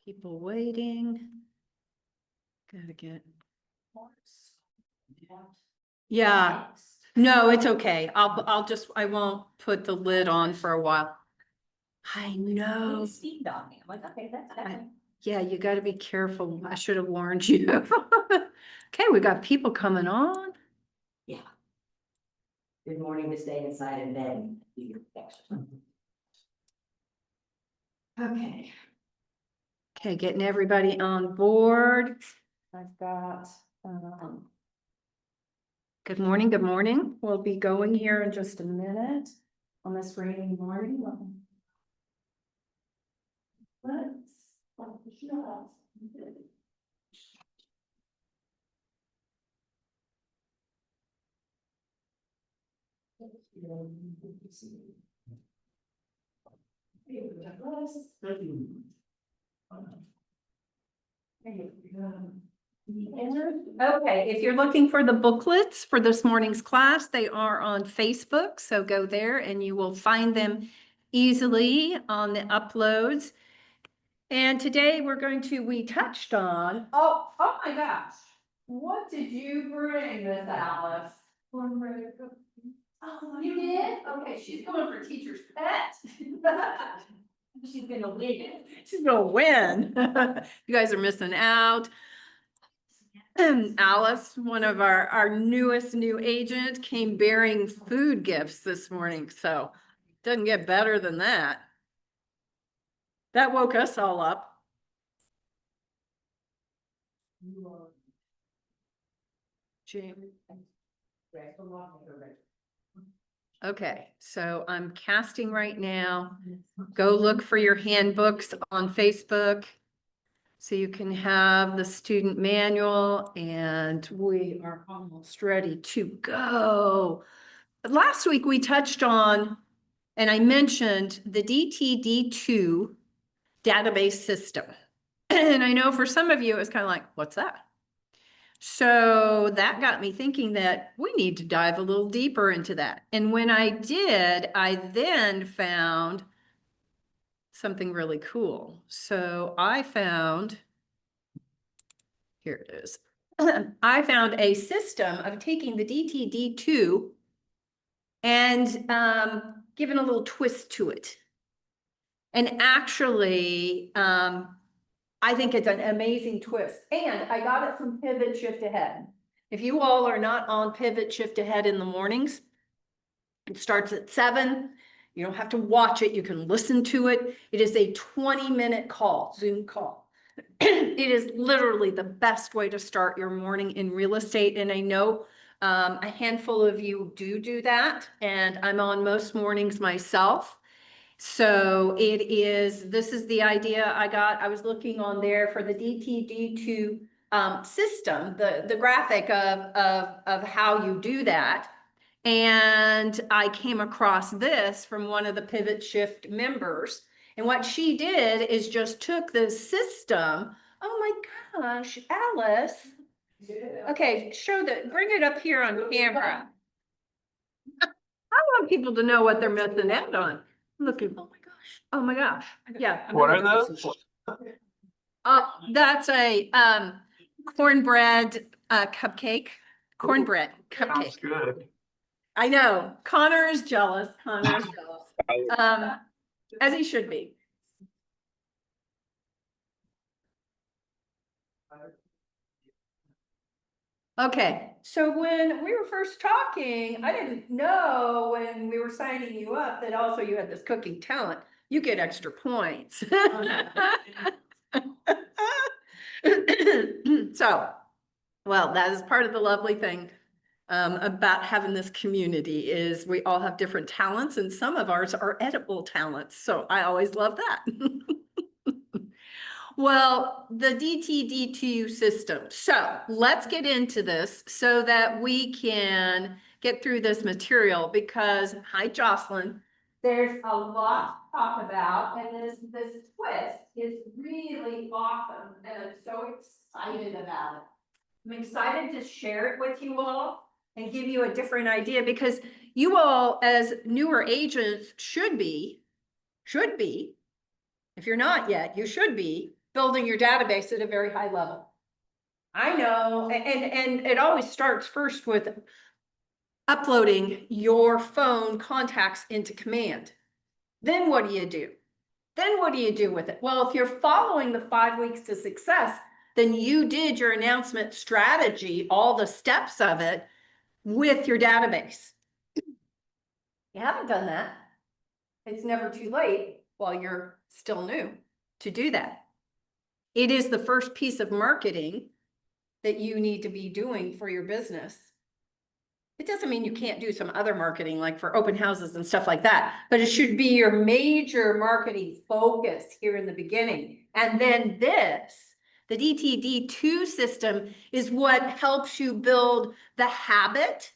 People waiting. Gotta get. Yeah, no, it's okay. I won't put the lid on for a while. I know. Steamed on me. I'm like, okay, that's fine. Yeah, you gotta be careful. I should have warned you. Okay, we got people coming on. Yeah. Good morning to stay inside in bed and do your exercise. Okay. Okay, getting everybody on board. I've got, good morning, good morning. We'll be going here in just a minute on this rainy morning. Okay, if you're looking for the booklets for this morning's class, they are on Facebook. So go there and you will find them easily on the uploads. And today we touched on, oh my gosh. What did you bring, Miss Alice? Oh, you did? Okay, she's going for teacher's pet. She's gonna win. She's gonna win. You guys are missing out. Alice, one of our newest new agent, came bearing food gifts this morning, so doesn't get better than that. That woke us all up. Okay, so I'm casting right now. Go look for your handbooks on Facebook. So you can have the student manual, and we are almost ready to go. Last week we touched on, and I mentioned the DTD2 database system. And I know for some of you, it was kind of like, what's that? So that got me thinking that we need to dive a little deeper into that. And when I did, I then found something really cool. So I found, here it is. I found a system of taking the DTD2 and giving a little twist to it. And actually, I think it's an amazing twist. And I got it from Pivot Shift Ahead. If you all are not on Pivot Shift Ahead in the mornings, it starts at 7. You don't have to watch it. You can listen to it. It is a 20-minute call, Zoom call. It is literally the best way to start your morning in real estate. And I know a handful of you do that. And I'm on most mornings myself. So this is the idea I got. I was looking on there for the DTD2 system, the graphic of how you do that. And I came across this from one of the Pivot Shift members. And what she did is just took the system. Oh my gosh, Alice. Yeah. Okay, bring it up here on camera. I want people to know what they're missing out on. Look at, oh my gosh. Oh my gosh. Yeah. What are those? That's a cornbread cupcake. Cornbread Sounds cupcake. good. I know. Connor is jealous. Connor is jealous. As he should be. Okay, so when we were first talking, I didn't know when we were signing you up that also you had this cooking talent. You get extra points. So, well, that is part of the lovely thing about having this community is we all have different talents, and some of ours are edible talents. So I always love that. Well, the DTD2 system. So let's get into this so that we can get through this material because, hi, Jocelyn, there's a lot to talk about, and this twist is really awesome, and I'm so excited about it. I'm excited to share it with you all and give you a different idea because you all, as newer agents, should be, if you're not yet, you should be building your database at a very high level. I know, and it always starts first with uploading your phone contacts into Command. Then what do you do? Then what do you do with it? Well, if you're following the 5 weeks to success, then you did your announcement strategy, all the steps of it with your database. You haven't done that. It's never too late while you're still new to do that. It is the first piece of marketing that you need to be doing for your business. It doesn't mean you can't do some other marketing like for open houses and stuff like that, but it should be your major marketing focus here in the beginning. And then this, the DTD2 system, is what helps you build the habit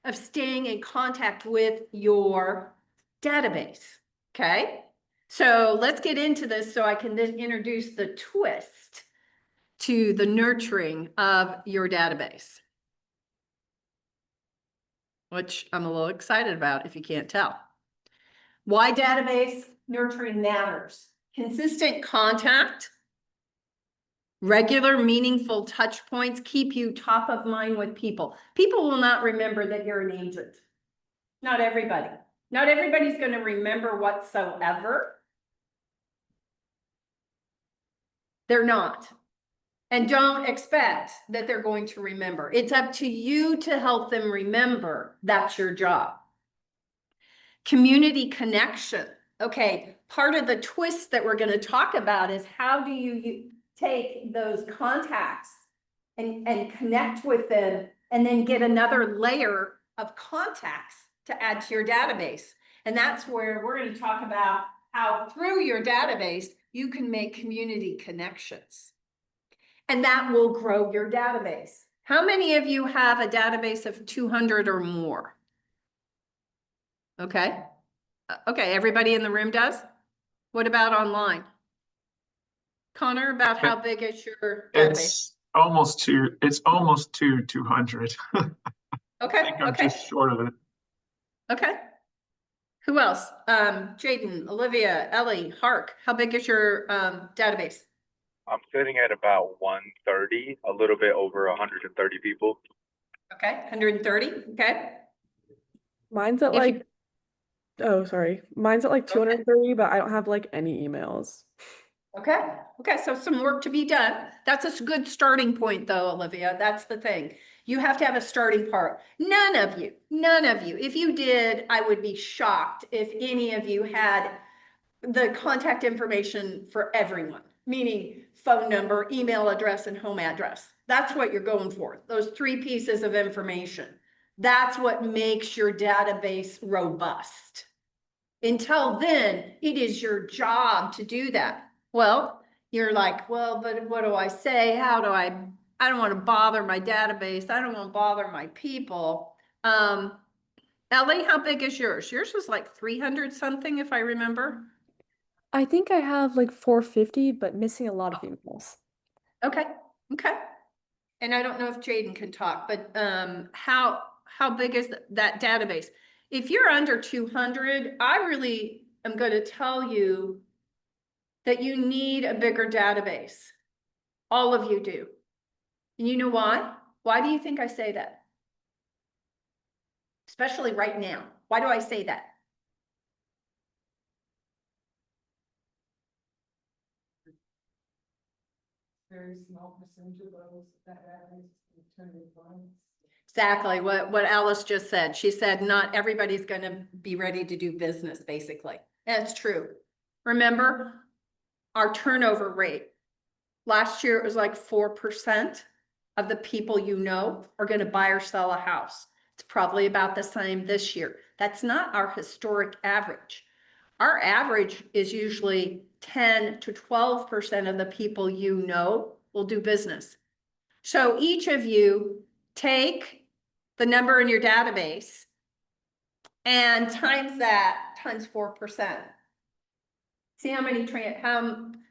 of staying in contact with your database. Okay, so let's get into this so I can then introduce the twist to the nurturing of your database, which I'm a little excited about if you can't tell. Why database nurturing matters. Consistent contact, regular meaningful touch points keep you top of mind with people. People will not remember that you're an agent. Not everybody. Not everybody's going to remember whatsoever. They're not. And don't expect that they're going to remember. It's up to you to help them remember. That's your job. Community connection. Okay, part of the twist that we're going to talk about is how do you take those contacts and connect with them and then get another layer of contacts to add to your database. And that's where we're going to talk about how through your database, you can make community connections. And that will grow your database. How many of you have a database of 200 or more? Okay. Okay, everybody in the room does? What about online? Connor, about how big is your database? It's almost to 200. Okay, I think I'm okay, just short of it. okay. Who else? Jaden, Olivia, Ellie, Hark, how big is your database? I'm sitting at about 130, a little bit over 130 people. Okay, 130, okay. Mine's at If you- like, oh, sorry. Mine's at like 230, but I don't have like any emails. Okay, okay, so some work to be done. That's a good starting point though, Olivia. That's the thing. You have to have a starting part. None of you, if you did, I would be shocked if any of you had the contact information for everyone, meaning phone number, email address, and home address. That's what you're going for, those 3 pieces of information. That's what makes your database robust. Until then, it is your job to do that. Well, you're like, well, but what do I say? How do I don't want to bother my database. I don't want to bother my people. Ellie, how big is yours? Yours was like 300 something, if I remember. I think I have like 450, but missing a lot of emails. Okay, okay. And I don't know if Jaden can talk, but how big is that database? If you're under 200, I really am going to tell you that you need a bigger database. All of you do. And you know why? Why do you think I say that? Especially right now. Why do I say that? Very small percentage of those that turn into clients. Exactly what Alice just said. She said, not everybody's going to be ready to do business, basically. That's true. Remember our turnover rate. Last year, it was like 4% of the people you know are going to buy or sell a house. It's probably about the same this year. That's not our historic average. Our average is usually 10 to 12% of the people you know will do business. So each of you take the number in your database and times that times 4%. See how many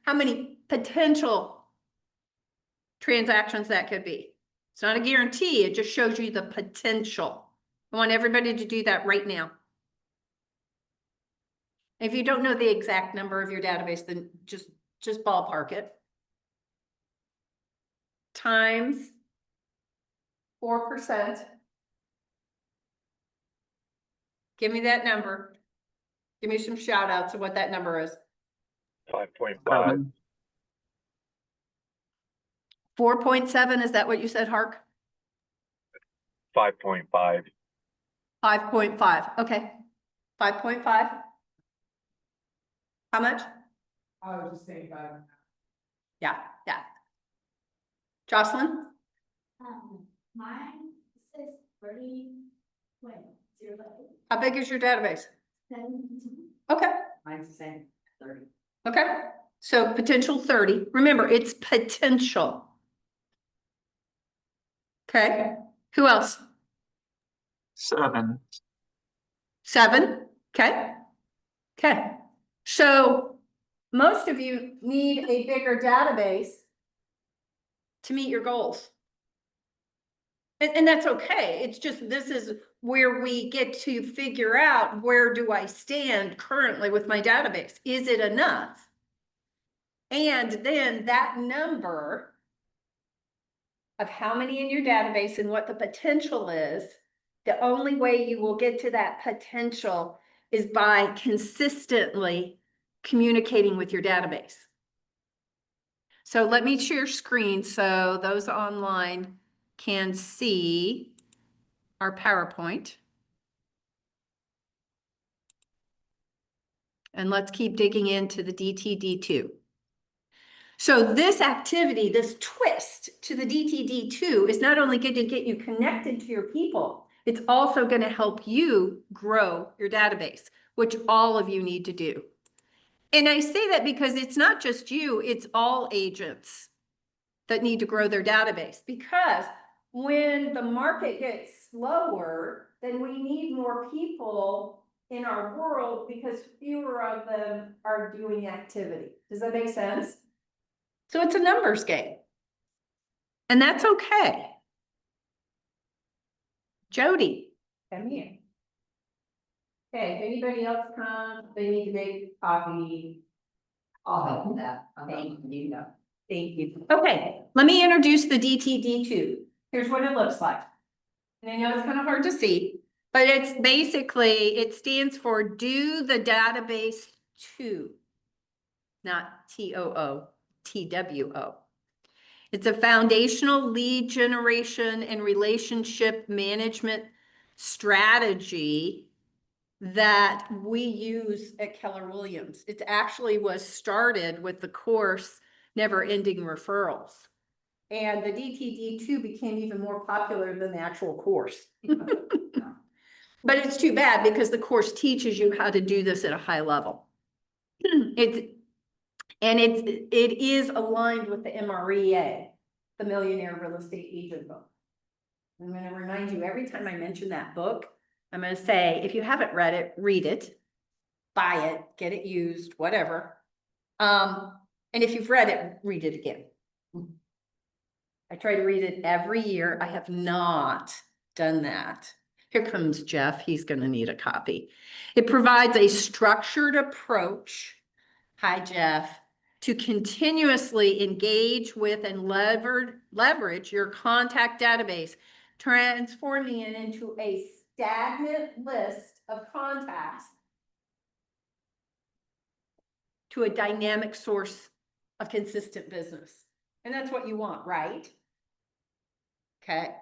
how many potential transactions that could be. It's not a guarantee, it just shows you the potential. I want everybody to do that right now. If you don't know the exact number of your database, then just ballpark it. times 4%. Give me that number. Give me some shout outs of what that number is. 5.5. 7. 4.7, is that what you said, Hark? 5.5. 5.5, okay. 5.5. How much? I was just saying 5. Yeah. Jocelyn? Mine says 30.0. How big is your database? 17. Okay, Mine's the same, 30. okay. So potential 30. Remember, it's potential. Okay, who else? 7. 7, okay. Okay, so most of you need a bigger database to meet your goals. And that's okay. It's just, this is where we get to figure out, where do I stand currently with my database? Is it enough? And then that number of how many in your database and what the potential is, the only way you will get to that potential is by consistently communicating with your database. So let me share screen so those online can see our PowerPoint. And let's keep digging into the DTD2. So this activity, this twist to the DTD2 is not only going to get you connected to your people, it's also going to help you grow your database, which all of you need to do. And I say that because it's not just you, it's all agents that need to grow their database, because when the market gets slower, then we need more people in our world because fewer of them are doing activity. Does that make sense? So it's a numbers game. And that's okay. Jody, come here. Okay, if anybody else comes, they need to make coffee. I'll help with that. Thank you. Thank you. Okay, let me introduce the DTD2. Here's what it looks like. And I know it's kind of hard to see, but it's basically, it stands for Do the Database To, not TOO, TWO. It's a foundational lead generation and relationship management strategy that we use at Keller Williams. It actually was started with the course Never Ending Referrals. And the DTD2 became even more popular than the actual course. But it's too bad because the course teaches you how to do this at a high level. It is aligned with the MREA, the Millionaire Real Estate Agent book. I'm going to remind you every time I mention that book, I'm going to say, if you haven't read it, read it, buy it, get it used, whatever. And if you've read it, read it again. I try to read it every year. I have not done that. Here comes Jeff. He's going to need a copy. It provides a structured approach. Hi, Jeff. To continuously engage with and leverage your contact database, transforming it into a stagnant list of contacts to a dynamic source of consistent business. And that's what you want, right? Okay.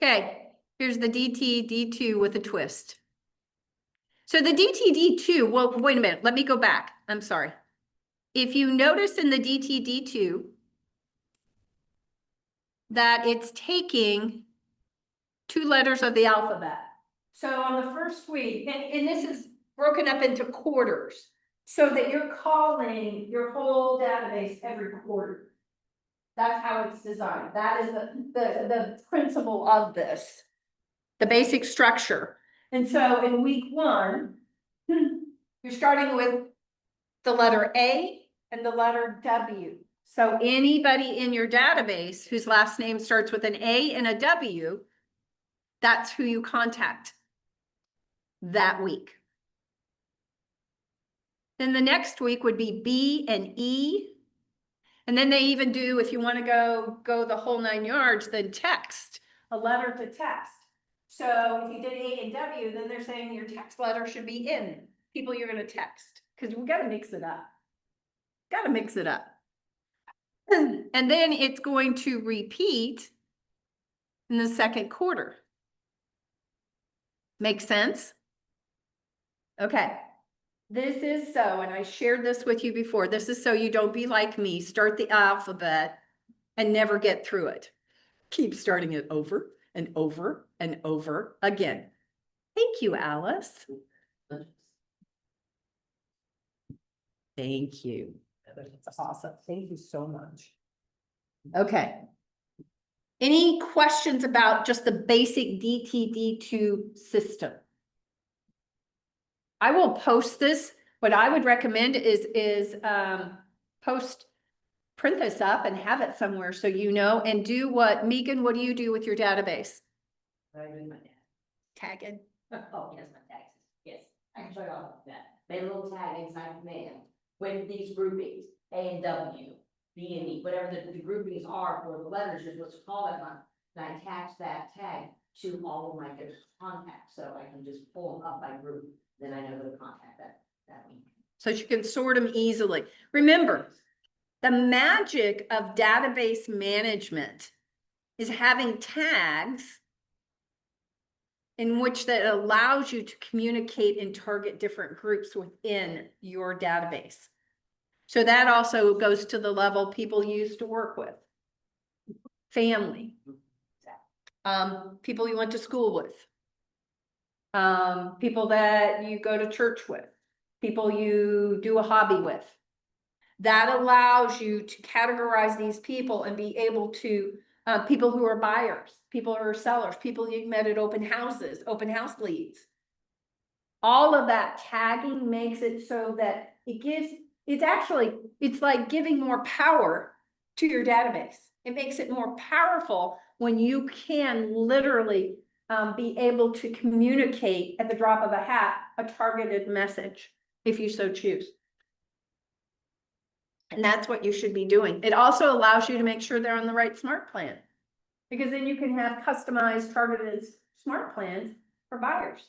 Okay, here's the DTD2 with a twist. So the DTD2, well, wait a minute, let me go back. I'm sorry. If you notice in the DTD2 that it's taking 2 letters of the alphabet. So on the first week, and this is broken up into quarters, so that you're calling your whole database every quarter. That's how it's designed. That is the principle of this, the basic structure. And so in week 1, you're starting with the letter A and the letter W. So anybody in your database whose last name starts with an A and a W, that's who you contact that week. Then the next week would be B and E. And then they even do, if you want to go the whole 9 yards, then text, a letter to text. So if you did A and W, then they're saying your text letter should be in people you're going to text, because we got to mix it up. Got to mix it up. And then it's going to repeat in the second quarter. Make sense? Okay. This is so, and I shared this with you before, this is so you don't be like me, start the alphabet and never get through it. Keep starting it over and over and over again. Thank you, Alice. Thank you. That's awesome. Thank you so much. Okay. Any questions about just the basic DTD2 system? I will post this. What I would recommend is print this up and have it somewhere so you know, and do what, Megan, what do you do with your database? What I do with my dad. Tag it. Oh, yes, my taxes, yes, I can show you all of that. They have a little tag inside command with these groupings, A and W, B and E, whatever the groupings are for the letters is what's called that month. And I attach that tag to all of my different contacts, so I can just pull them up by group, then I know who to contact that week. So you can sort them easily. Remember, the magic of database management is having tags in which that allows you to communicate and target different groups within your database. So that also goes to the level people used to work with. Family. People you went to school with. People that you go to church with. People you do a hobby with. That allows you to categorize these people and be able to, people who are buyers, people who are sellers, people you met at open houses, open house leads. All of that tagging makes it so that it's like giving more power to your database. It makes it more powerful when you can literally be able to communicate at the drop of a hat, a targeted message, if you so choose. And that's what you should be doing. It also allows you to make sure they're on the right smart plan, because then you can have customized targeted smart plans for buyers,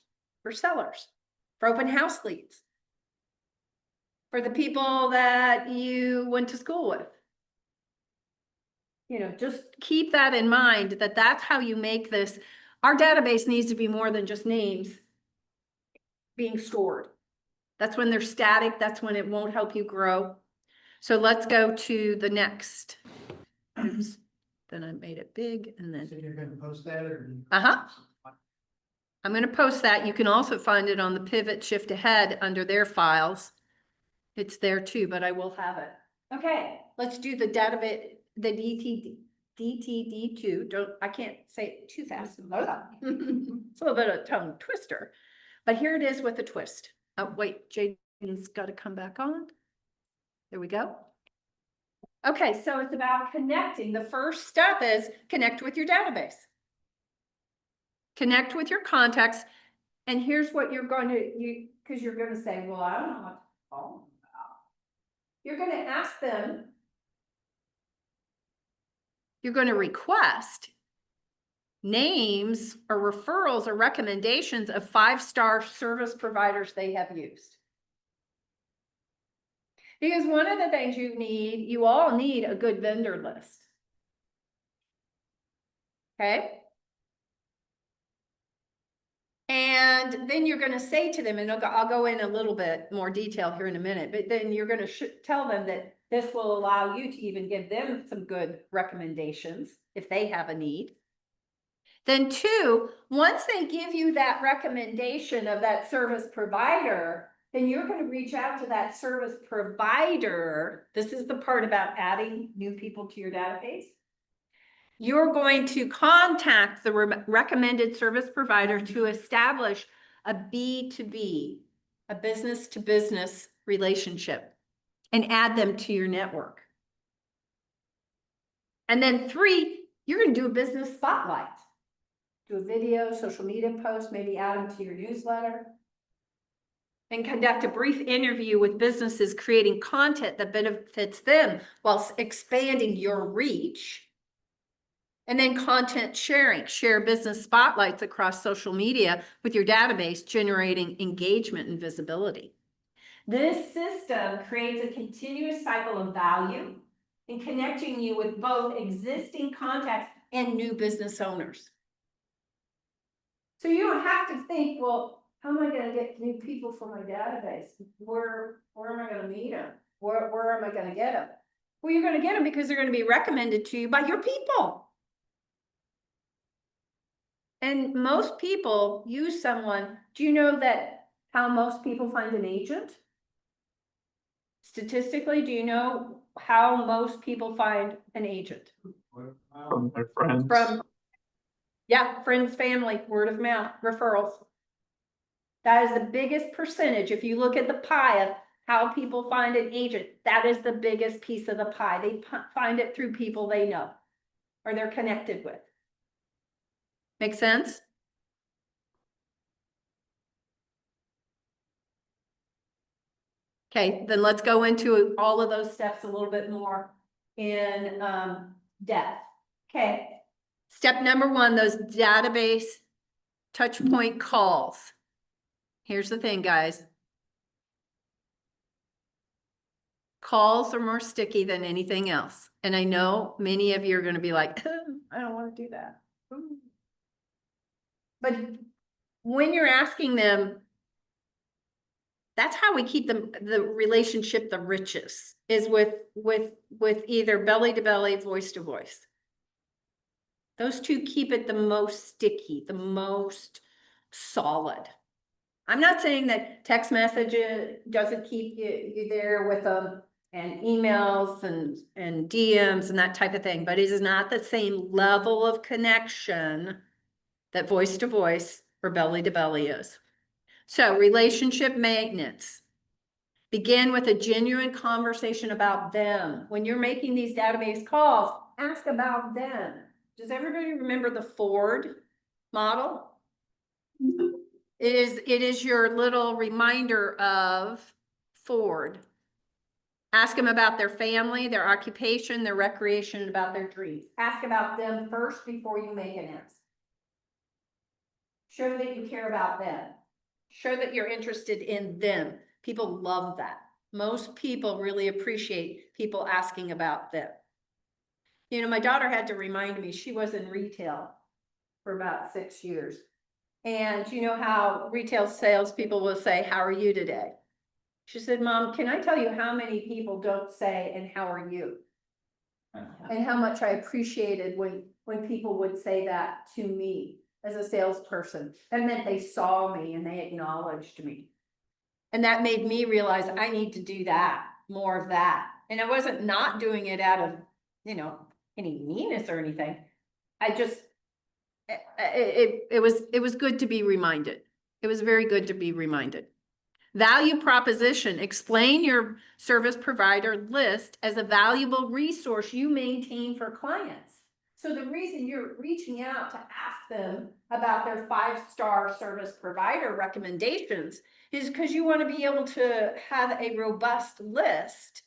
for sellers, for open house leads, for the people that you went to school with. You know, just keep that in mind, that that's how you make this. Our database needs to be more than just names being stored. That's when they're static. That's when it won't help you grow. So let's go to the next. Oops. Then I made it big and then. So you're gonna post that or? Uh-huh. I'm going to post that. You can also find it on the Pivot Shift Ahead under their files. It's there too, but I will have it. Okay, let's do the database, the DTD2. I can't say it too fast. It's a little bit of a tongue twister, but here it is with a twist. Oh, wait, Jaden's got to come back on. There we go. Okay, so it's about connecting. The first step is connect with your database. Connect with your contacts. And here's what you're going to, because you're going to say, well, I don't know what to call them about. You're going to ask them, you're going to request names or referrals or recommendations of 5-star service providers they have used. Because one of the things you all need a good vendor list. Okay? And then you're going to say to them, and I'll go in a little bit more detail here in a minute, but then you're going to tell them that this will allow you to even give them some good recommendations if they have a need. Then 2, once they give you that recommendation of that service provider, then you're going to reach out to that service provider. This is the part about adding new people to your database. You're going to contact the recommended service provider to establish a B2B, a business to business relationship, and add them to your network. And then 3, you're going to do a business spotlight. Do a video, social media post, maybe add them to your newsletter. and conduct a brief interview with businesses creating content that benefits them while expanding your reach. And then content sharing, share business spotlights across social media with your database, generating engagement and visibility. This system creates a continuous cycle of value in connecting you with both existing contacts and new business owners. So you don't have to think, well, how am I gonna get new people for my database? Where am I gonna meet them? Where am I gonna get them? Well, you're gonna get them because they're gonna be recommended to you by your people. And most people use someone. Do you know that how most people find an agent? Statistically, do you know how most people find an agent? From their friends. Yeah, friends, family, word of mouth, referrals. That is the biggest percentage. If you look at the pie of how people find an agent, that is the biggest piece of the pie. They find it through people they know or they're connected with. Make sense? Okay, then let's go into all of those steps a little bit more in depth. Okay, step number one, those database touch point calls. Here's the thing, guys. Calls are more sticky than anything else. And I know many of you are going to be like, I don't want to do that. But when you're asking them, that's how we keep the relationship the richest, is with either belly to belly, voice to voice. Those two keep it the most sticky, the most solid. I'm not saying that text messages doesn't keep you there with them and emails and DMs and that type of thing, but it is not the same level of connection that voice to voice or belly to belly is. So relationship maintenance. Begin with a genuine conversation about them. When you're making these database calls, ask about them. Does everybody remember the Ford model? It is your little reminder of Ford. Ask them about their family, their occupation, their recreation, about their dreams. Ask about them first before you make an ask. Show that you care about them. Show that you're interested in them. People love that. Most people really appreciate people asking about them. You know, my daughter had to remind me, she was in retail for about 6 years. And you know how retail salespeople will say, how are you today? She said, Mom, can I tell you how many people don't say, and how are you? And how much I appreciated when people would say that to me as a salesperson. That meant they saw me and they acknowledged me. And that made me realize I need to do that, more of that. And I wasn't not doing it out of, you know, any meanness or anything. I just, it was good to be reminded. It was very good to be reminded. Value proposition, explain your service provider list as a valuable resource you maintain for clients. So the reason you're reaching out to ask them about their 5-star service provider recommendations is because you want to be able to have a robust list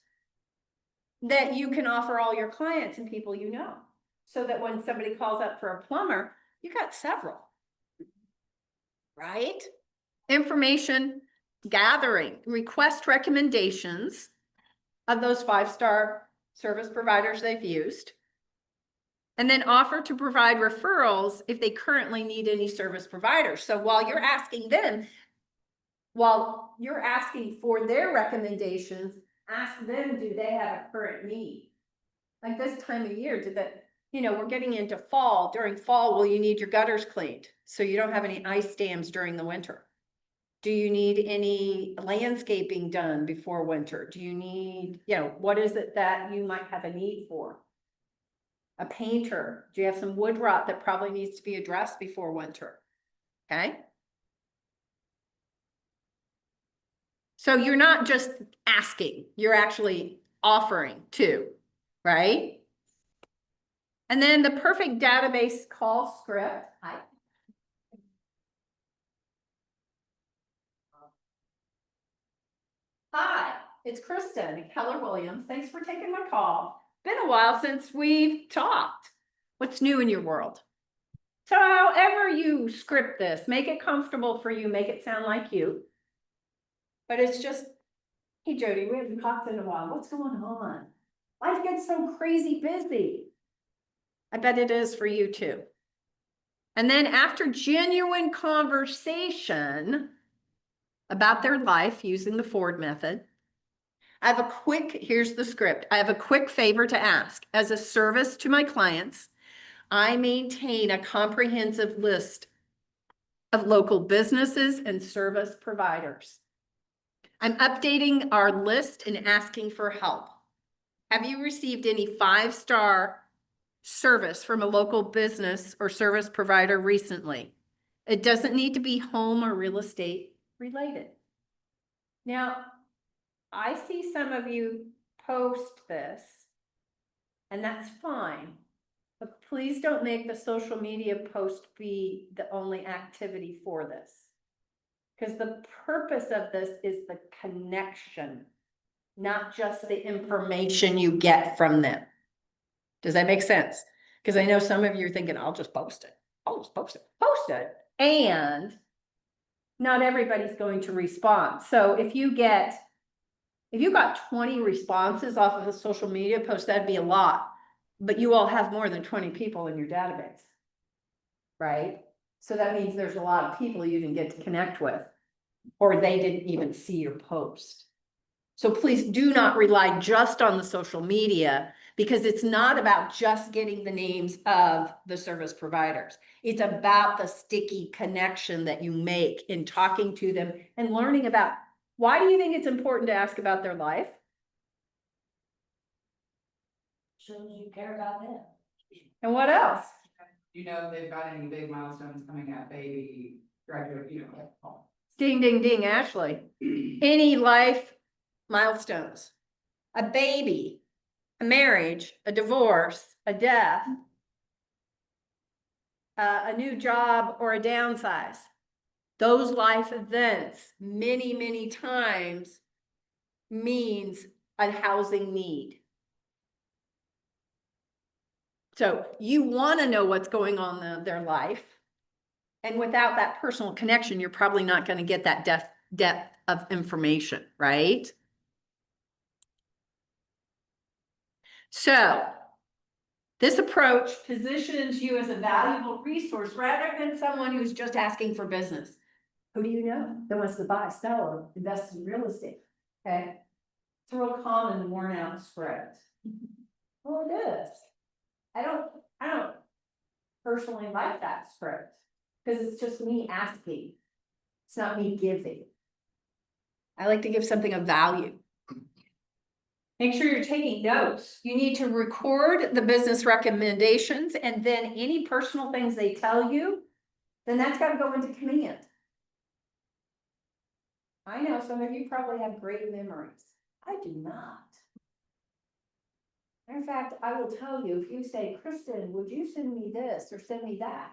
that you can offer all your clients and people you know. So that when somebody calls up for a plumber, you got several, right? Information gathering, request recommendations of those 5-star service providers they've used, and then offer to provide referrals if they currently need any service providers. So while you're asking them, while you're asking for their recommendations, ask them, do they have a current need? Like this time of year, you know, we're getting into fall. During fall, will you need your gutters cleaned so you don't have any ice dams during the winter? Do you need any landscaping done before winter? Do you need, you know, what is it that you might have a need for? A painter? Do you have some wood rot that probably needs to be addressed before winter? Okay. So you're not just asking, you're actually offering too, right? And then the perfect database call script. It's Kristen, Keller Williams. Thanks for taking my call. Been a while since we've talked. What's new in your world? So however you script this, make it comfortable for you, make it sound like you. But it's just, hey Jody, we haven't talked in a while. What's going on? Life gets so crazy busy. I bet it is for you too. And then after genuine conversation about their life using the Ford method, here's the script. I have a quick favor to ask. As a service to my clients, I maintain a comprehensive list of local businesses and service providers. I'm updating our list and asking for help. Have you received any 5-star service from a local business or service provider recently? It doesn't need to be home or real estate related. Now, I see some of you post this, and that's fine. But please don't make the social media post be the only activity for this. Because the purpose of this is the connection, not just the information you get from them. Does that make sense? Because I know some of you are thinking, I'll just post it. I'll just post it. And not everybody's going to respond. So if you got 20 responses off of a social media post, that'd be a lot. But you all have more than 20 people in your database, right? So that means there's a lot of people you didn't get to connect with, or they didn't even see your post. So please do not rely just on the social media, because it's not about just getting the names of the service providers. It's about the sticky connection that you make in talking to them and learning about, why do you think it's important to ask about their life? Shows you care about them. And what else? You know, if they've got any big milestones coming up, baby, graduate, Ding, ding, ding, Ashley. Any life milestones, a baby, a marriage, a divorce, a death, a new job, or a downsize. Those life events many, many times means a housing need. So you want to know what's going on in their life. And without that personal connection, you're probably not going to get that depth of information, right? So this approach positions you as a valuable resource rather than someone who's just asking for business. Who do you know that wants to buy, sell, or invest in real estate? Okay. It's a real common worn out script. Well, it is. I don't personally like that script because it's just me asking. It's not me giving. I like to give something of value. Make sure you're taking notes. You need to record the business recommendations, and then any personal things they tell you, then that's got to go into command. I know some of you probably have great memories. I do not. Matter of fact, I will tell you, if you say, Kristen, would you send me this or send me that?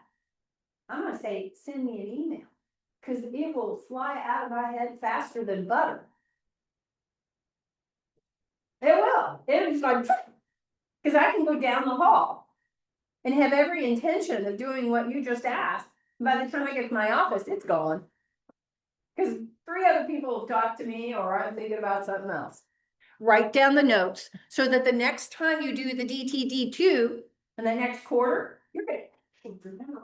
I'm going to say, send me an email, because it will fly out of my head faster than butter. It will. It's like, because I can go down the hall and have every intention of doing what you just asked. By the time I get to my office, it's gone. Because 3 other people have talked to me, or I'm thinking about something else. Write down the notes so that the next time you do the DTD2 and the next quarter, you're going to remember.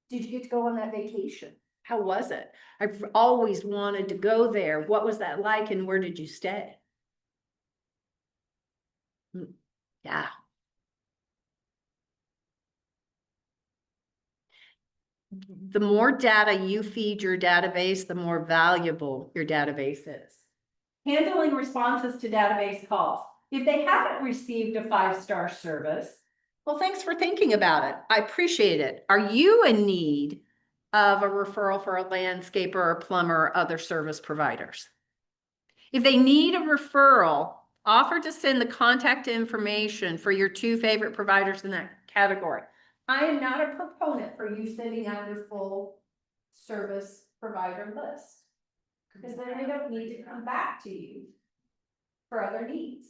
Did you get to go on that vacation? How was it? I've always wanted to go there. What was that like, and where did you stay? Yeah. The more data you feed your database, the more valuable your database is. Handling responses to database calls. If they haven't received a 5-star service, well, thanks for thinking about it. I appreciate it. Are you in need of a referral for a landscaper or a plumber or other service providers? If they need a referral, offer to send the contact information for your 2 favorite providers in that category. I am not a proponent for you sending out your full service provider list. Because then they don't need to come back to you for other needs.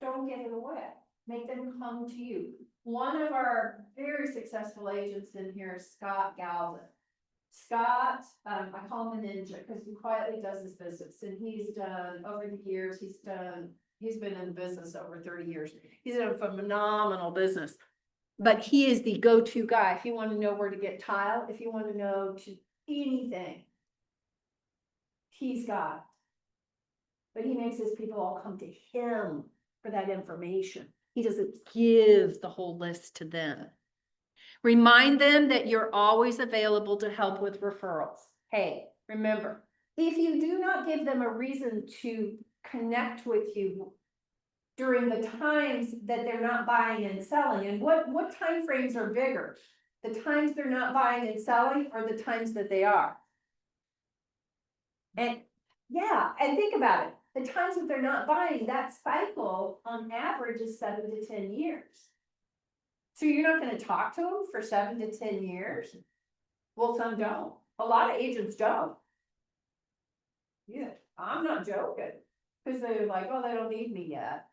Don't give it away. Make them come to you. One of our very successful agents in here is Scott Galvin. Scott, I call him a ninja because he quietly does his business, and he's done over the years, he's been in the business over 30 years. He's done a phenomenal business. But he is the go-to guy. If you want to know where to get tile, if you want to know to anything, he's got it. But he makes his people all come to him for that information. He doesn't give the whole list to them. Remind them that you're always available to help with referrals. Hey, remember, if you do not give them a reason to connect with you during the times that they're not buying and selling, and what time frames are bigger? The times they're not buying and selling, or the times that they are? And yeah, and think about it. The times that they're not buying, that cycle on average is 7 to 10 years. So you're not gonna talk to them for 7 to 10 years? Well, some don't. A lot of agents don't. Yeah, I'm not joking. Cause they're like, oh, they don't need me yet.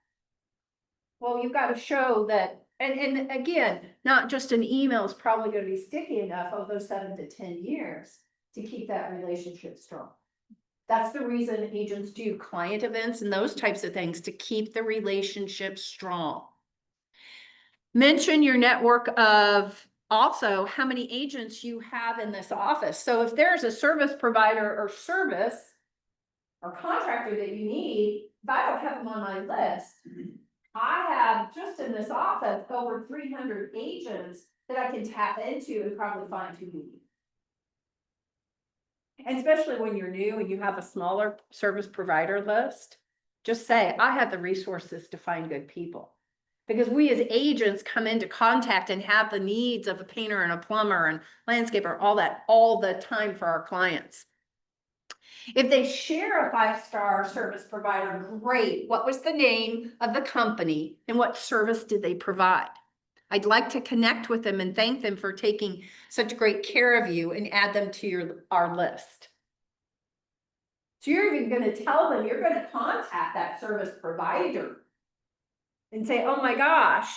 Well, you've got to show that, and again, not just an email is probably gonna be sticky enough of those 7 to 10 years to keep that relationship strong. That's the reason agents do client events and those types of things, to keep the relationship strong. Mention your network of also how many agents you have in this office. So if there's a service provider or service or contractor that you need, if I don't have them on my list, I have just in this office over 300 agents that I can tap into and probably find who you need. And especially when you're new and you have a smaller service provider list, just say, I have the resources to find good people. Because we as agents come into contact and have the needs of a painter and a plumber and landscaper, all that, all the time for our clients. If they share a 5-star service provider, great. What was the name of the company and what service did they provide? I'd like to connect with them and thank them for taking such great care of you and add them to our list. So you're even going to tell them you're going to contact that service provider and say, oh my gosh,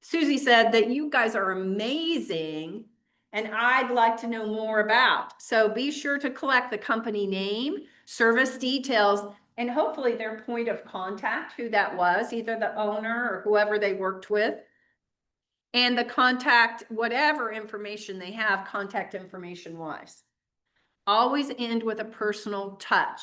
Susie said that you guys are amazing and I'd like to know more about. So be sure to collect the company name, service details, and hopefully their point of contact, who that was, either the owner or whoever they worked with. And the contact, whatever information they have, contact information wise. Always end with a personal touch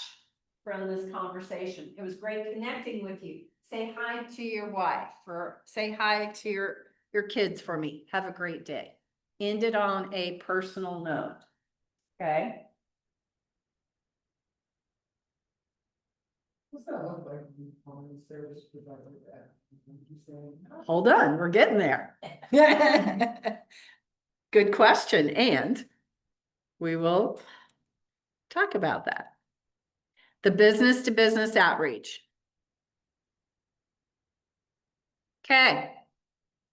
from this conversation. It was great connecting with you. Say hi to your wife, or say hi to your kids for me. Have a great day. End it on a personal note. Okay? What's that look like when you call in service provider that? You say, Hold on, we're getting there. Good question, and we will talk about that. The business to business outreach. Okay,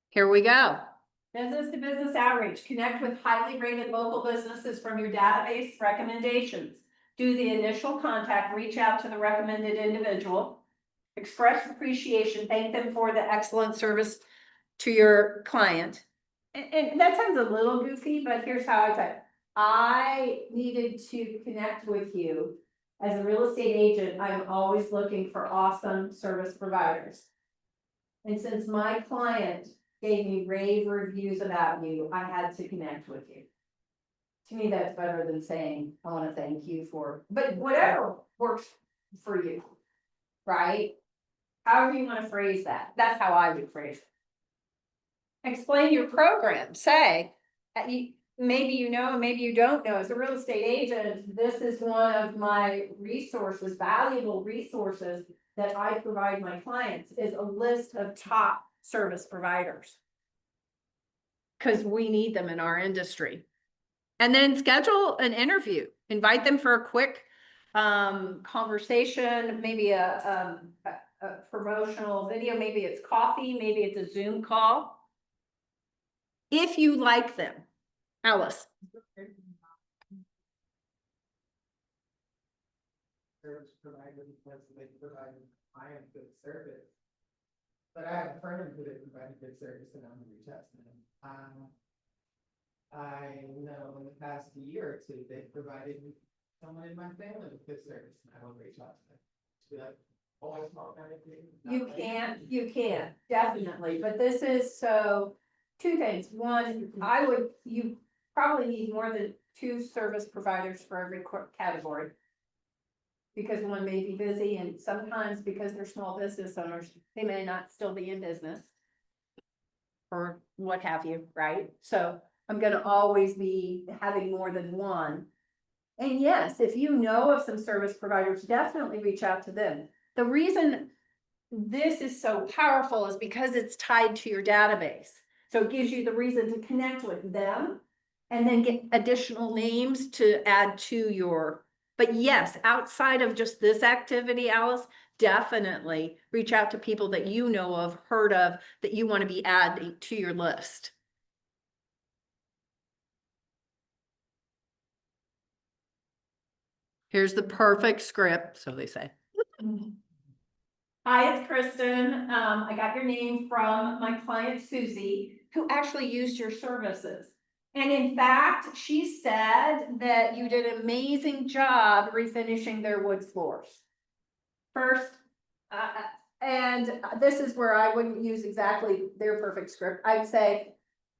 here we go. Business to business outreach. Connect with highly rated local businesses from your database recommendations. Do the initial contact, reach out to the recommended individual. Express appreciation, thank them for the excellent service to your client. And that sounds a little goofy, but here's how I type. I needed to connect with you. As a real estate agent, I'm always looking for awesome service providers. And since my client gave me rave reviews about you, I had to connect with you. To me, that's better than saying, I want to thank you for, but whatever works for you, right? However you want to phrase that, that's how I would phrase it. Explain your program. Say, maybe you know, and maybe you don't know. As a real estate agent, this is one of my resources, valuable resources that I provide my clients, is a list of top service providers. Because we need them in our industry. And then schedule an interview. Invite them for a quick conversation, maybe a promotional video, maybe it's coffee, maybe it's a Zoom call. If you like them. Alice. service provider because they provide client good service. But I have a friend who they provide good service and I'm gonna retest them. I know in the past year or two, they've provided someone in my family with good service and I will reach out to them. To be like, oh, it's not kind of thing. You can, definitely, but this is so, two things. One, you probably need more than 2 service providers for every category. Because one may be busy and sometimes because they're small business owners, they may not still be in business. Or what have you, right? So I'm gonna always be having more than one. And yes, if you know of some service providers, definitely reach out to them. The reason this is so powerful is because it's tied to your database. So it gives you the reason to connect with them and then get additional names to add to your, but yes, outside of just this activity, Alice, definitely reach out to people that you know of, heard of, that you want to be adding to your list. Here's the perfect script, so they say. Hi, it's Kristen. I got your name from my client Susie, who actually used your services. And in fact, she said that you did an amazing job refinishing their wood floors. First, and this is where I wouldn't use exactly their perfect script. I'd say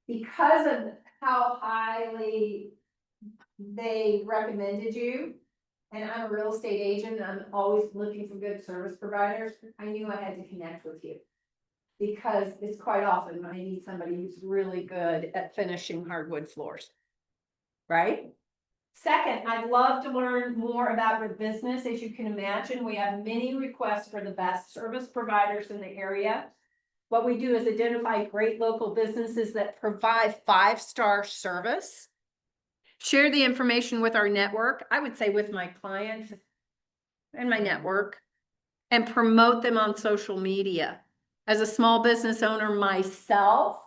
because of how highly they recommended you, and I'm a real estate agent, I'm always looking for good service providers, I knew I had to connect with you. Because it's quite often I need somebody who's really good at finishing hardwood floors. Right? Second, I'd love to learn more about your business. As you can imagine, we have many requests for the best service providers in the area. What we do is identify great local businesses that provide 5-star service. Share the information with our network, I would say with my clients and my network, and promote them on social media. As a small business owner myself,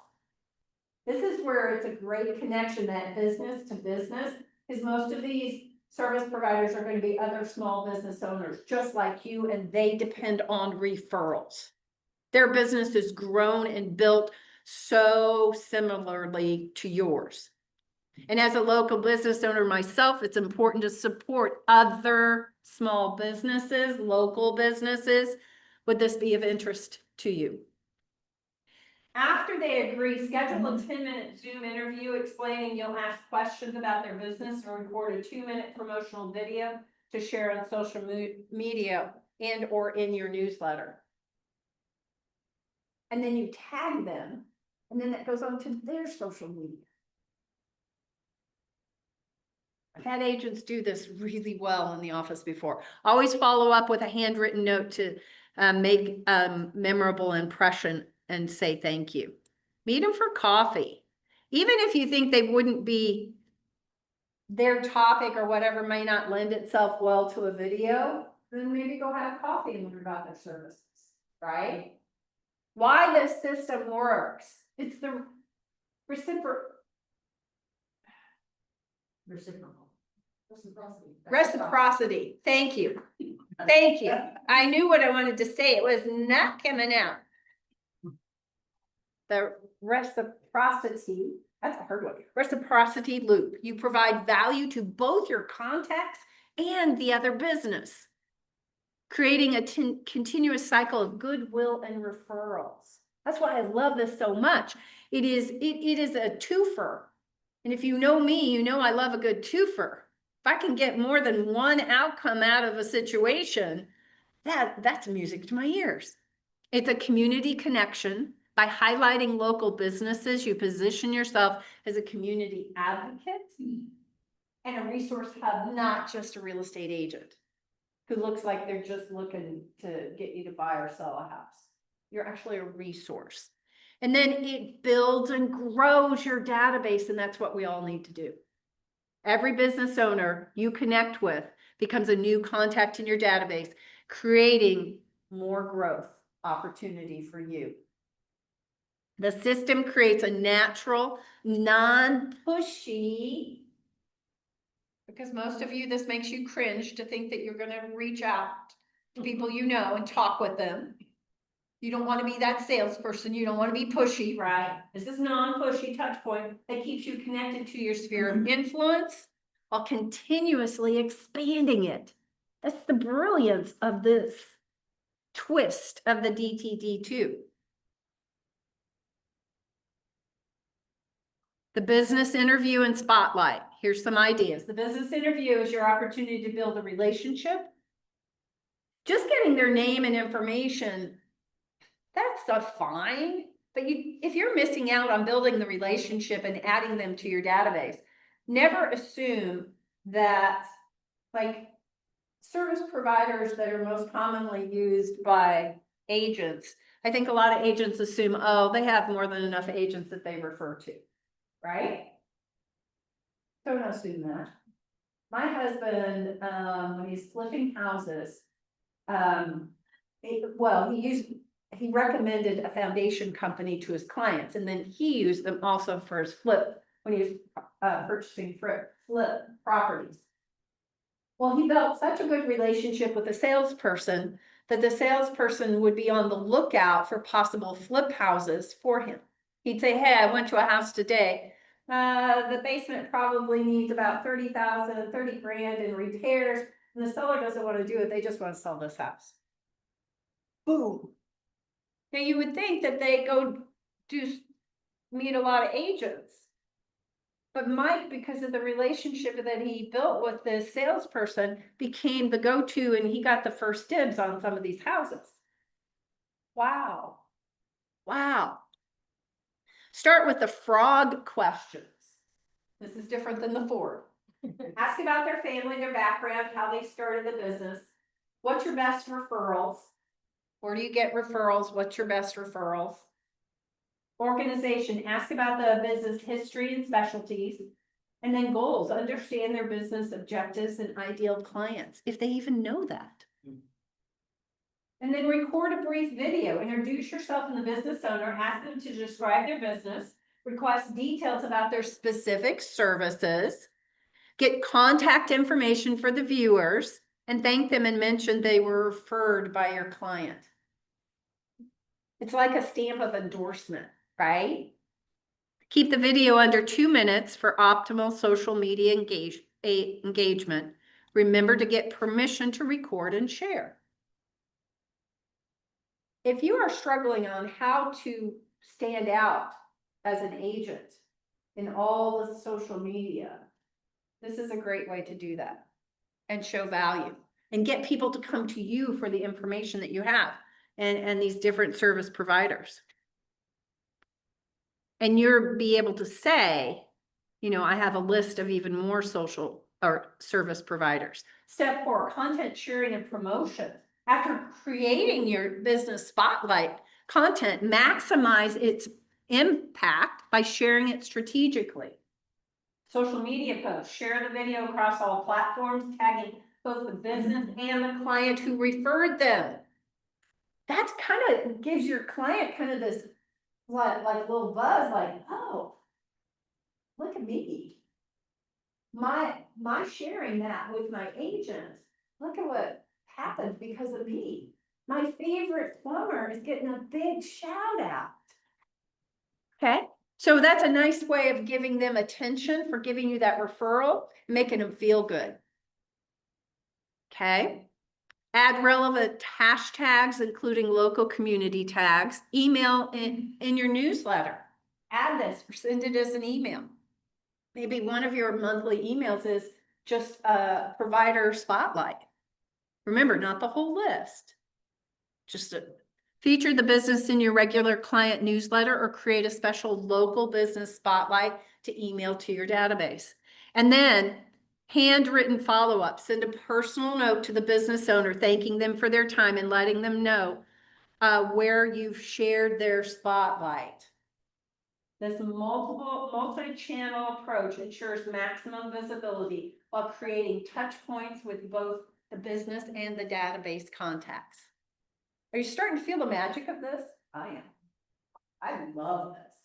this is where it's a great connection, that business to business, because most of these service providers are going to be other small business owners, just like you, and they depend on referrals. Their business is grown and built so similarly to yours. And as a local business owner myself, it's important to support other small businesses, local businesses. Would this be of interest to you? After they agree, schedule a 10-minute Zoom interview explaining you'll ask questions about their business and record a 2-minute promotional video to share on social media and or in your newsletter. And then you tag them, and then that goes on to their social media. I've had agents do this really well in the office before. Always follow up with a handwritten note to make a memorable impression and say thank you. Meet them for coffee. Even if you think they wouldn't be, their topic or whatever may not lend itself well to a video, then maybe go have coffee and learn about their services, right? Why this system works. It's the reciprocity. Thank you. Thank you. I knew what I wanted to say. It was not coming out. The reciprocity, that's a hard one. Reciprocity loop. You provide value to both your contacts and the other business, creating a continuous cycle of goodwill and referrals. That's why I love this so much. It is a twofer. And if you know me, you know I love a good twofer. If I can get more than one outcome out of a situation, that's music to my ears. It's a community connection. By highlighting local businesses, you position yourself as a community advocate and a resource hub, not just a real estate agent who looks like they're just looking to get you to buy or sell a house. You're actually a resource. And then it builds and grows your database, and that's what we all need to do. Every business owner you connect with becomes a new contact in your database, creating more growth opportunity for you. The system creates a natural, non-pushy Because most of you, this makes you cringe to think that you're gonna reach out to people you know and talk with them. You don't wanna be that salesperson, you don't wanna be pushy, right? This is non-pushy touch point that keeps you connected to your sphere of influence while continuously expanding it. That's the brilliance of this twist of the DTD2. The business interview and spotlight. Here's some ideas. The business interview is your opportunity to build a relationship. Just getting their name and information, that's fine. But if you're missing out on building the relationship and adding them to your database, never assume that, like, service providers that are most commonly used by agents, I think a lot of agents assume, oh, they have more than enough agents that they refer to, right? Don't assume that. My husband, when he's flipping houses, he recommended a foundation company to his clients, and then he used them also for his flip, when he was purchasing flip properties. Well, he built such a good relationship with the salesperson that the salesperson would be on the lookout for possible flip houses for him. He'd say, hey, I went to a house today. The basement probably needs about 30 grand in repairs, and the seller doesn't want to do it. They just want to sell this house. Boom. Now you would think that they go meet a lot of agents. But Mike, because of the relationship that he built with the salesperson, became the go-to, and he got the first dibs on some of these houses. Wow. Wow. Start with the frog questions. This is different than the four. Ask about their family, their background, how they started the business. What's your best referrals? Where do you get referrals? What's your best referrals? Organization, ask about the business history and specialties. And then goals, understand their business objectives and ideal clients, if they even know that. And then record a brief video, introduce yourself and the business owner, ask them to describe their business, request details about their specific services, get contact information for the viewers, and thank them and mention they were referred by your client. It's like a stamp of endorsement, right? Keep the video under 2 minutes for optimal social media engagement. Remember to get permission to record and share. If you are struggling on how to stand out as an agent in all the social media, this is a great way to do that and show value and get people to come to you for the information that you have and these different service providers. And you'll be able to say, you know, I have a list of even more social or service providers. Step 4, content sharing and promotion. After creating your business spotlight content, maximize its impact by sharing it strategically. Social media posts, share the video across all platforms, tagging both the business and the client who referred them. That's kind of gives your client kind of this like little buzz, like, oh, look at me. My sharing that with my agent, look at what happened because of me. My favorite plumber is getting a big shout out. Okay, so that's a nice way of giving them attention for giving you that referral, making them feel good. Okay. Add relevant hashtags, including local community tags, email in your newsletter. Add this or send it as an email. Maybe one of your monthly emails is just a provider spotlight. Remember, not the whole list. Just feature the business in your regular client newsletter or create a special local business spotlight to email to your database. And then handwritten follow-up, send a personal note to the business owner, thanking them for their time and letting them know where you've shared their spotlight. This multi-channel approach ensures maximum visibility while creating touch points with both the business and the database contacts. Are you starting to feel the magic of this? I am. I love this.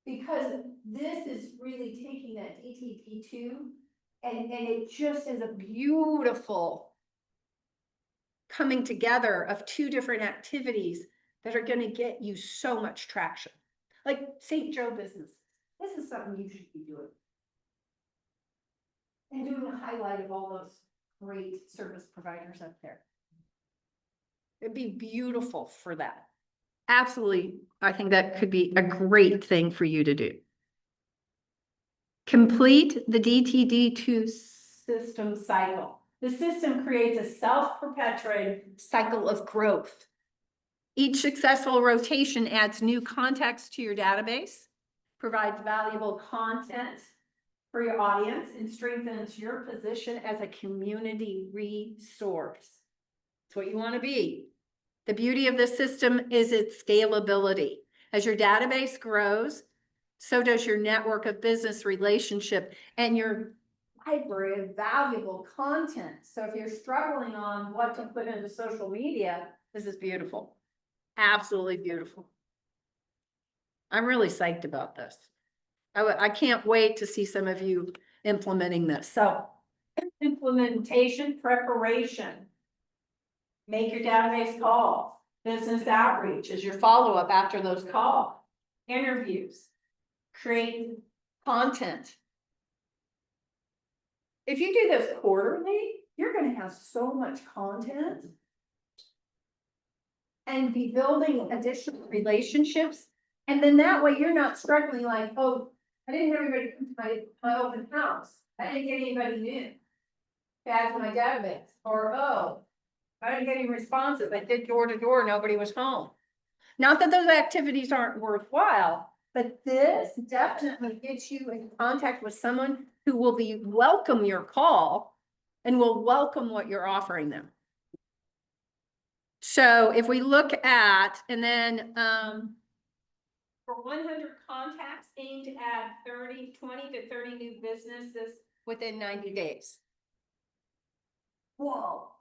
Because this is really taking that DTD2 And it just is a beautiful coming together of two different activities that are gonna get you so much traction. Like St. Joe Business, this is something you should be doing. And doing a highlight of all those great service providers up there. It'd be beautiful for that. Absolutely, I think that could be a great thing for you to do. Complete the DTD2 system cycle. The system creates a self-perpetuating cycle of growth. Each successful rotation adds new context to your database, provides valuable content for your audience, and strengthens your position as a community resource. It's what you want to be. The beauty of this system is its scalability. As your database grows, so does your network of business relationship and your library of valuable content. So if you're struggling on what to put into social media, this is beautiful. Absolutely beautiful. I'm really psyched about this. I can't wait to see some of you implementing this. So implementation preparation. Make your database calls. Business outreach is your follow-up after those calls. Interviews. Create content. If you do this quarterly, you're going to have so much content and be building additional relationships. And then that way you're not struggling like, oh, I didn't have anybody come to my open house. I didn't get anybody new to add to my database. Or, oh, I didn't get any responses. I did door to door, nobody was home. Not that those activities aren't worthwhile, but this definitely gets you in contact with someone who will welcome your call and will welcome what you're offering them. So if we look at, and then for 100 contacts, aim to add 20 to 30 new businesses within 90 days. Whoa,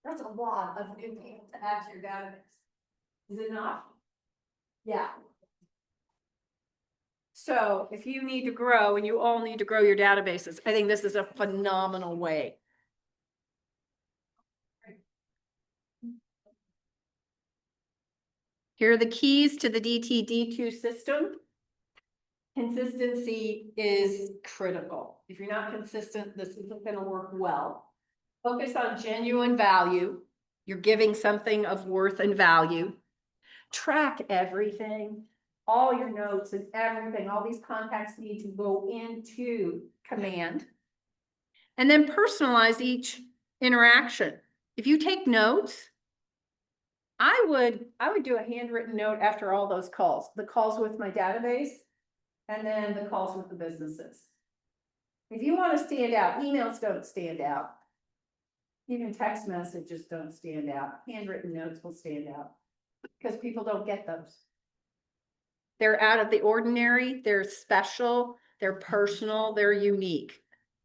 that's a lot of new people to add to your database. Is it not? Yeah. So if you need to grow, and you all need to grow your databases, I think this is a phenomenal way. Here are the keys to the DTD2 system. Consistency is critical. If you're not consistent, this isn't going to work well. Focus on genuine value. You're giving something of worth and value. Track everything, all your notes and everything. All these contacts need to go into command. And then personalize each interaction. If you take notes, I would do a handwritten note after all those calls, the calls with my database, and then the calls with the businesses. If you want to stand out, emails don't stand out. Even text messages don't stand out. Handwritten notes will stand out because people don't get those. They're out of the ordinary, they're special, they're personal, they're unique.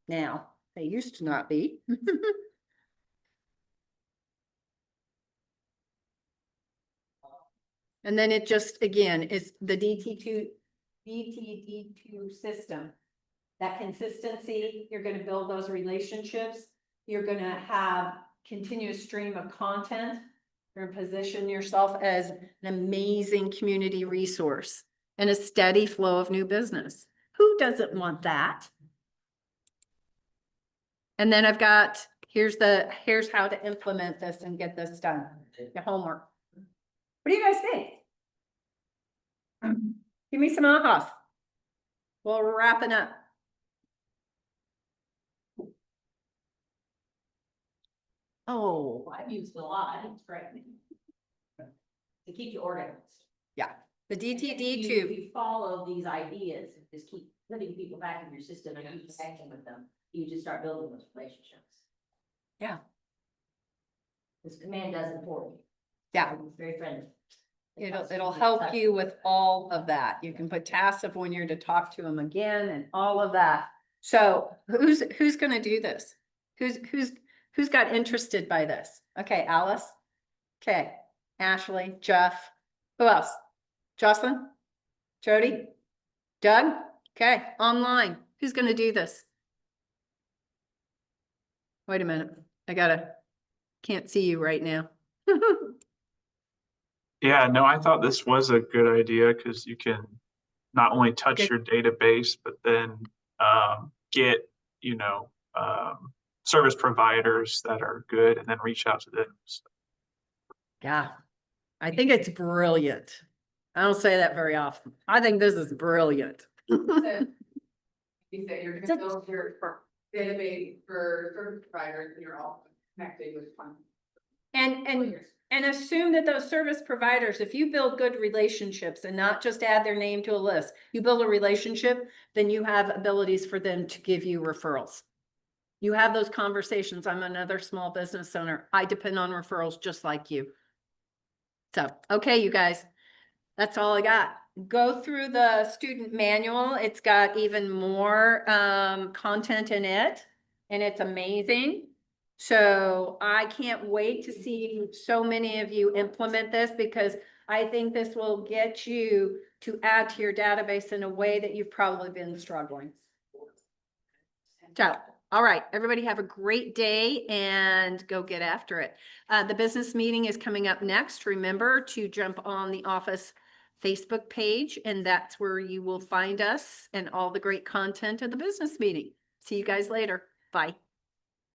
Now, they used to not be. And then it just, again, is the DTD2 system. That consistency, you're going to build those relationships. You're going to have continuous stream of content. You're going to position yourself as an amazing community resource and a steady flow of new business. Who doesn't want that? And then I've got, here's how to implement this and get this done. Your homework. What do you guys think? Give me some ahas. Well, we're wrapping up. Oh, I've used it a lot, it's great. To keep you organized. yeah. The If DTD2. you follow these ideas, just keep putting people back in your system and keep connecting with them, you just start building those relationships. Yeah. This command does it for you. Yeah. It's very friendly. It'll help you with all of that. You can put tasks of when you're to talk to them again and all of that. So who's gonna do this? Who's got interested by this? Okay, Alice. Okay, Ashley, Jeff. Who else? Jocelyn? Jody? Doug? Okay, online. Who's gonna do this? Wait a minute. Can't see you right now. Yeah, no, I thought this was a good idea because you can not only touch Good. your database, but then get, service providers that are good and then reach out to them. So, Yeah, I think it's brilliant. I don't say that very often. I think this is brilliant. You say you're So- gonna build your database for service providers and you're all connected with one. And assume that those service providers, if you build good relationships and not just add their name to a list, you build a relationship, then you have abilities for them to give you referrals. You have those conversations. I'm another small business owner. I depend on referrals just like you. So, okay, you guys, that's all I got. Go through the student manual. It's got even more content in it, and it's amazing. So I can't wait to see so many of you implement this because I think this will get you to add to your database in a way that you've probably been struggling. So, all right, everybody have a great day and go get after it. The business meeting is coming up next. Remember to jump on the office Facebook page, and that's where you will find us and all the great content of the business meeting. See you guys later. Bye.